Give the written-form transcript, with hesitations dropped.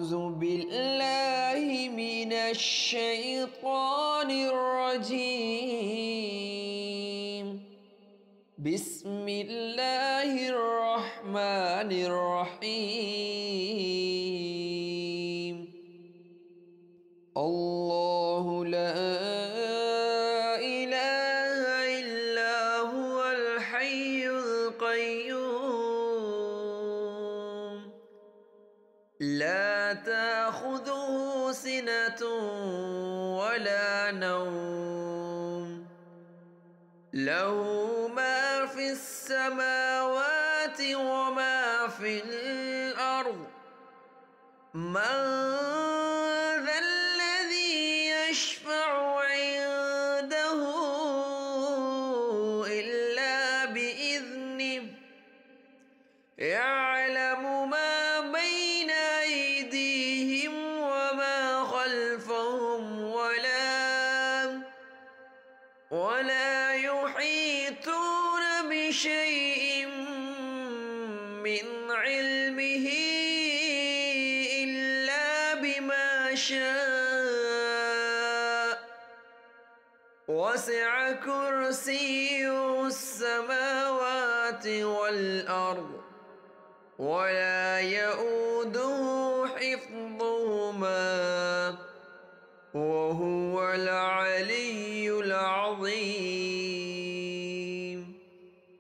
أعوذ بالله من الشيطان الرجيم. بسم الله الرحمن الرحيم. الله لا إله إلا هو الحي القيوم لا تأخذه سنة ولا نوم له ما في السماوات وما في الأرض من ذا الذي يشفع عنده إلا بإذنه يعلم ما بين أيديهم وما خلفهم ولا يحيطون بشيء من علمه إلا بما شاء وسع كرسيه السماوات والأرض ولا يؤوده حفظهما وهو العلي